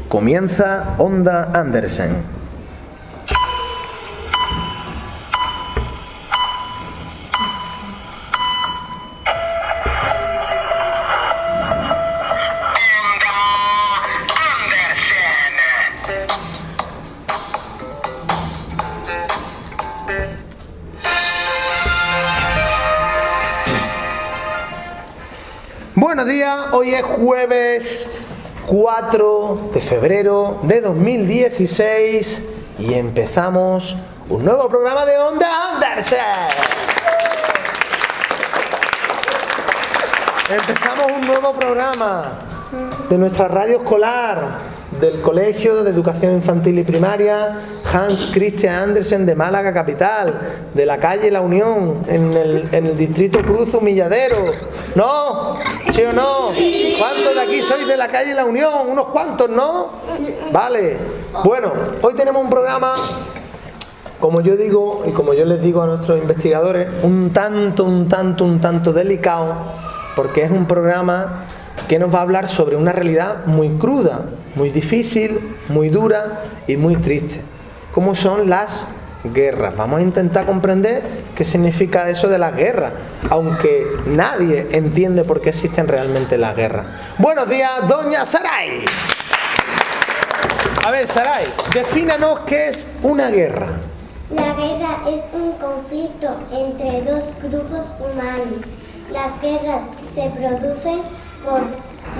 Comienza Onda Andersen. Buenos días, hoy es jueves 4 de febrero de 2016 y empezamos un nuevo programa de Onda Andersen. Empezamos un nuevo programa de nuestra radio escolar del Colegio de Educación Infantil y Primaria Hans Christian Andersen de Málaga capital, de la calle La Unión, en el distrito Cruz Humilladero. ¿No? ¿Sí o no? ¿Cuántos de aquí sois de la calle La Unión? Unos cuantos, ¿no? Vale. Bueno, hoy tenemos un programa, como yo digo y como yo les digo a nuestros investigadores, un tanto delicado, porque es un programa que nos va a hablar sobre una realidad muy cruda, muy difícil, muy dura y muy triste, como son las guerras. Vamos a intentar comprender qué significa eso de las guerras, aunque nadie entiende por qué existen realmente las guerras. Buenos días, doña Saray. A ver, Saray, defínanos qué es una guerra. La guerra es un conflicto entre dos grupos humanos. Las guerras se producen por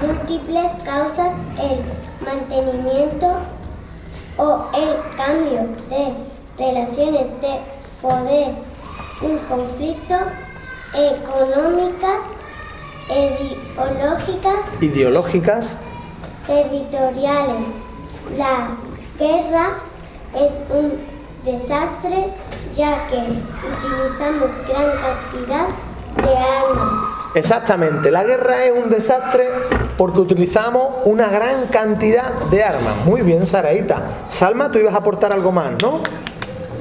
múltiples causas: el mantenimiento o el cambio de relaciones de poder, un conflicto, económicas, ideológicas, territoriales. La guerra es un desastre, ya que utilizamos gran cantidad de armas. Exactamente, la guerra es un desastre porque utilizamos una gran cantidad de armas. Muy bien, Saraíta. Salma, tú ibas a aportar algo más, ¿no?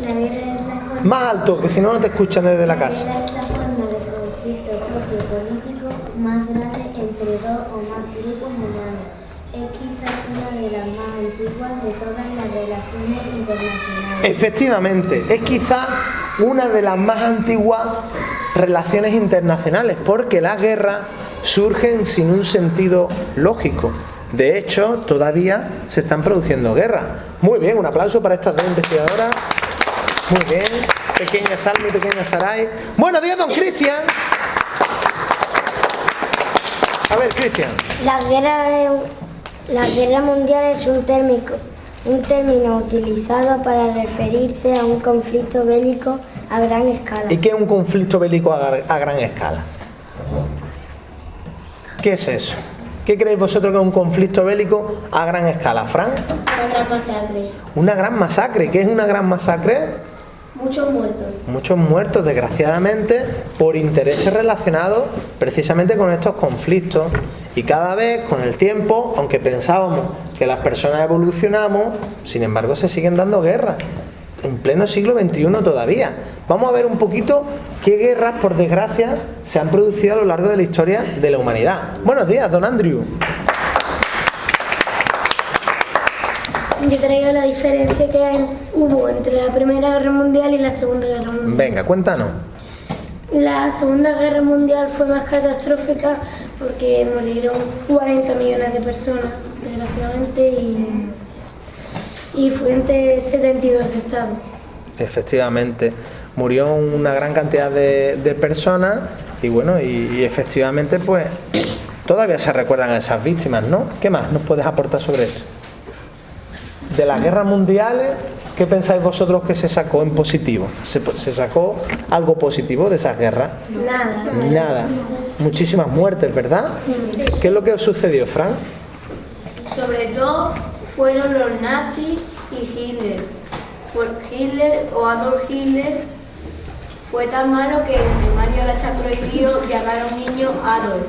La guerra es la forma, más alto, que si no, no te escuchan desde la casa. La guerra es la forma de conflicto sociopolítico más grande entre dos o más grupos humanos. Es quizás una de las más antiguas de todas las relaciones internacionales. Efectivamente, es quizá una de las más antiguas relaciones internacionales, porque las guerras surgen sin un sentido lógico. De hecho, todavía se están produciendo guerras. Muy bien, un aplauso para estas dos investigadoras. Muy bien, pequeña Salma y pequeña Saray. Buenos días, don Cristian. A ver, Cristian. La guerra mundial es un término utilizado para referirse a un conflicto bélico a gran escala. ¿Y qué es un conflicto bélico a gran escala? ¿Qué es eso? ¿Qué creéis vosotros que es un conflicto bélico a gran escala, Fran? Una gran masacre. Una gran masacre. ¿Qué es una gran masacre? Muchos muertos. Muchos muertos, desgraciadamente, por intereses relacionados precisamente con estos conflictos. Y cada vez, con el tiempo, aunque pensábamos que las personas evolucionamos, sin embargo se siguen dando guerras. En pleno siglo XXI todavía. Vamos a ver un poquito qué guerras, por desgracia, se han producido a lo largo de la historia de la humanidad. Buenos días, don Andrew. Yo traigo la diferencia que hubo entre la Primera Guerra Mundial y la Segunda Guerra Mundial. Venga, cuéntanos. La Segunda Guerra Mundial fue más catastrófica porque murieron 40 millones de personas, desgraciadamente, y fue entre 72 estados. Efectivamente, murió una gran cantidad de personas y bueno, y efectivamente pues todavía se recuerdan a esas víctimas, ¿no? ¿Qué más nos puedes aportar sobre esto? De las guerras mundiales, ¿qué pensáis vosotros que se sacó en positivo? ¿Se sacó algo positivo de esas guerras? Nada. Muchísimas muertes, ¿verdad? ¿Qué es lo que sucedió, Fran? Sobre todo fueron los nazis y Hitler. Hitler o Adolf Hitler fue tan malo que en primaria ahora está prohibido llamar a un niño Adolf.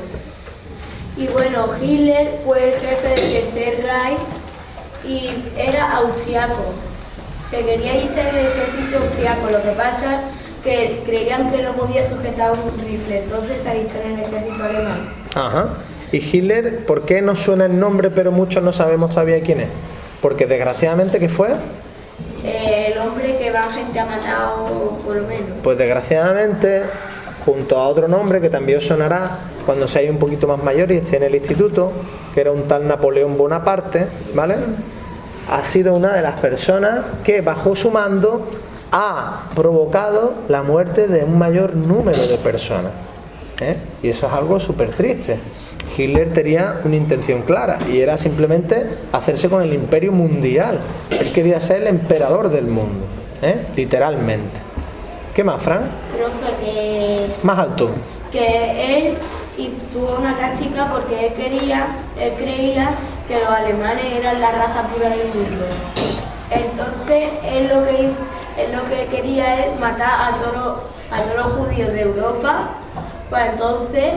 Y bueno, Hitler fue el jefe del Tercer Reich y era austriaco. Se quería ir al ejército austriaco, lo que pasa que creían que no podía sujetar un rifle, entonces se alistó en el ejército alemán. Ajá. ¿Y Hitler, por qué nos suena el nombre pero muchos no sabemos todavía quién es? Porque desgraciadamente, ¿qué fue? El hombre que más gente ha matado, por lo menos. Pues desgraciadamente, junto a otro nombre que también os sonará cuando seáis un poquito más mayor y estéis en el instituto, que era un tal Napoleón Bonaparte, ¿vale? Ha sido una de las personas que bajo su mando ha provocado la muerte de un mayor número de personas, ¿eh? Y eso es algo súper triste. Hitler tenía una intención clara y era simplemente hacerse con el imperio mundial. Él quería ser el emperador del mundo, ¿eh? Literalmente. ¿Qué más, Fran? Profe, que Más alto. él tuvo una táctica porque él creía que los alemanes eran la raza pura del mundo. Entonces él lo que quería es matar a todos los judíos de Europa, para entonces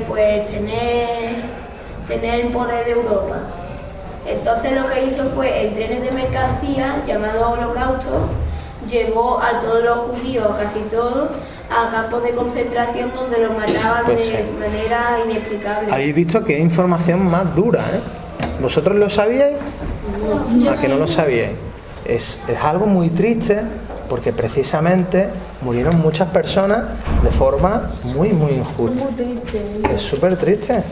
pues tener el poder de Europa. Entonces lo que hizo fue, en trenes de mercancía llamado Holocausto, llevó a todos los judíos, casi todos, a campos de concentración donde los mataban Pues de manera inexplicable. Habéis visto que es información más dura, ¿eh? ¿Vosotros lo sabíais? ¿A que no lo sabíais? Es algo muy triste porque precisamente murieron muchas personas de forma muy, muy injusta. Muy triste. Es súper triste,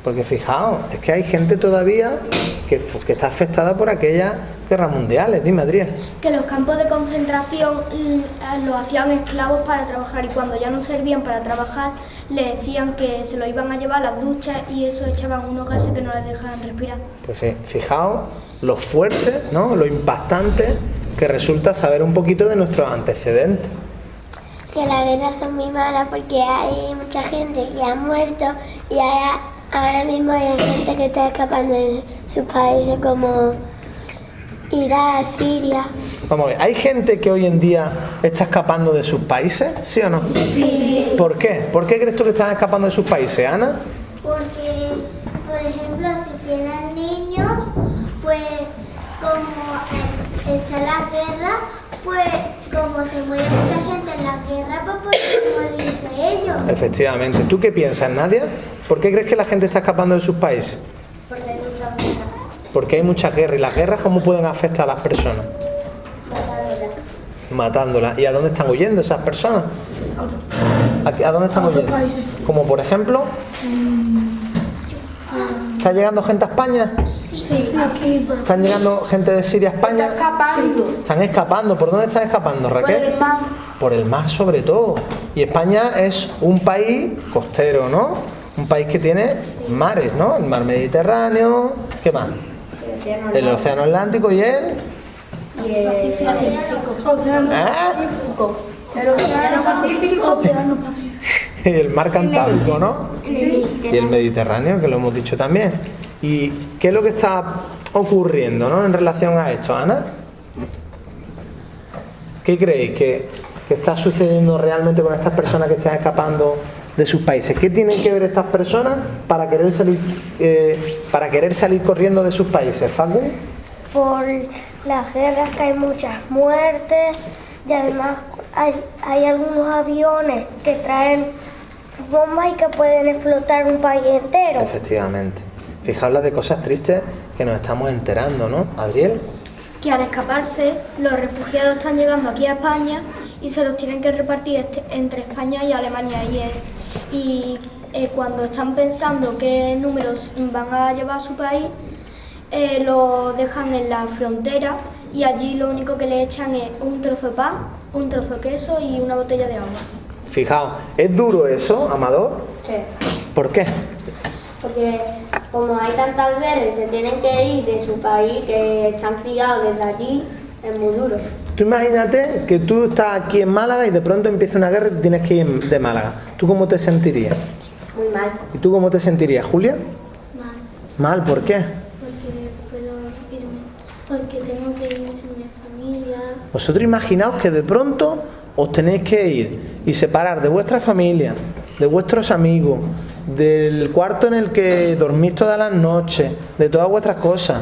porque fijaos, es que hay gente todavía que está afectada por aquellas guerras mundiales. Dime, Adrián. Que los campos de concentración los hacían esclavos para trabajar y cuando ya no servían para trabajar le decían que se lo iban a llevar a las duchas y eso echaban unos gases que no les dejaban respirar. Pues sí, fijaos lo fuerte, ¿no? Lo impactante que resulta saber un poquito de nuestros antecedentes. Que las guerras son muy malas porque hay mucha gente que ha muerto y ahora mismo hay gente que está escapando de sus países como Irak, Siria. Vamos a ver, ¿hay gente que hoy en día está escapando de sus países? ¿Sí o no? Sí. ¿Por qué? ¿Por qué crees tú que están escapando de sus países, Ana? Porque, por ejemplo, si tienen niños, pues como está la guerra, pues como se muere mucha gente en la guerra, pues pueden morirse ellos. Efectivamente. ¿Tú qué piensas, Nadia? ¿Por qué crees que la gente está escapando de sus países? Porque hay mucha guerra. Porque hay mucha guerra. ¿Y las guerras cómo pueden afectar a las personas? Matándolas. ¿Y a dónde están huyendo esas personas? ¿A dónde están huyendo? Como por ejemplo, ¿está llegando gente a España? Sí, aquí. ¿Están llegando gente de Siria a España? Escapando. Están escapando. ¿Por dónde están escapando, Raquel? Por el mar. Por el mar sobre todo. Y España es un país costero, ¿no? Un país que tiene mares, ¿no? El mar Mediterráneo. ¿Qué más? El océano Atlántico y el... Océano ¿Ah? Pacífico. El Océano Pacífico. Océano Pacífico. Y el mar Cantábrico, ¿no? Y el Mediterráneo, que lo hemos dicho también. ¿Y qué es lo que está ocurriendo, ¿no? En relación a esto, Ana? ¿Qué creéis que está sucediendo realmente con estas personas que están escapando de sus países? ¿Qué tienen que ver estas personas para querer salir corriendo de sus países, Facu? Por las guerras que hay muchas muertes y además hay algunos aviones que traen bombas y que pueden explotar un país entero. Efectivamente. Fijaos las de cosas tristes que nos estamos enterando, ¿no, Adriel? Que al escaparse los refugiados están llegando aquí a España y se los tienen que repartir entre España y Alemania y cuando están pensando qué números van a llevar a su país, lo dejan en la frontera y allí lo único que le echan es un trozo de pan, un trozo de queso y una botella de agua. Fijaos, ¿es duro eso, Amador? Sí, ¿Por qué? porque como hay tantas guerras y se tienen que ir de su país, que están criados desde allí, es muy duro. Tú imagínate que tú estás aquí en Málaga y de pronto empieza una guerra y tienes que ir de Málaga. ¿Tú cómo te sentirías? Muy mal. ¿Y tú cómo te sentirías, Julia? Mal, Mal, ¿por qué? porque puedo irme, porque tengo que irme sin mi familia. Vosotros imaginaos que de pronto os tenéis que ir y separar de vuestra familia, de vuestros amigos, del cuarto en el que dormís todas las noches, de todas vuestras cosas.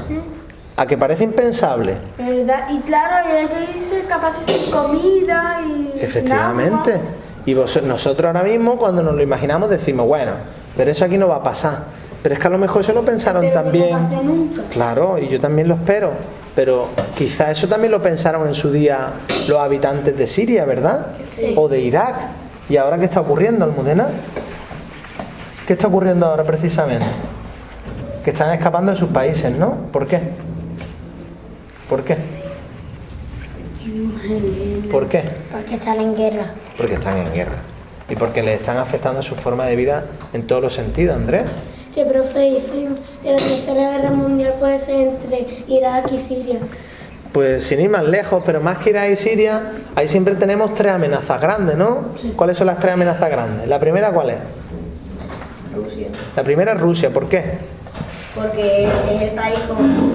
¿A que parece impensable? ¿Verdad? Y claro, hay que irse capaz sin comida y Efectivamente. sin agua. Y nosotros ahora mismo cuando nos lo imaginamos decimos, bueno, pero eso aquí no va a pasar. Pero es que a lo mejor eso lo pensaron Pero también. que no pase nunca. Claro, y yo también lo espero. Pero quizá eso también lo pensaron en su día los habitantes de Siria, ¿verdad? Sí. O de Irak. ¿Y ahora qué está ocurriendo, Almudena? ¿Qué está ocurriendo ahora precisamente? Que están escapando de sus países, ¿no? ¿Por qué? ¿Por qué? ¿Por qué? Porque están en guerra. Porque están en guerra. Y porque les están afectando su forma de vida en todos los sentidos, Andrés. Que profe, dicen que la tercera guerra mundial puede ser entre Irak y Siria. Pues sin ir más lejos, pero más que Irak y Siria, ahí siempre tenemos tres amenazas grandes, ¿no? ¿Cuáles son las tres amenazas grandes? ¿La primera cuál es? Rusia. La primera es Rusia, ¿por qué? Porque es el país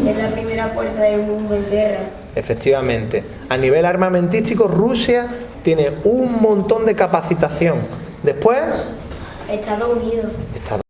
es la primera fuerza del mundo en guerra. Efectivamente. A nivel armamentístico, Rusia tiene un montón de capacitación. Después, Estados Unidos. Estados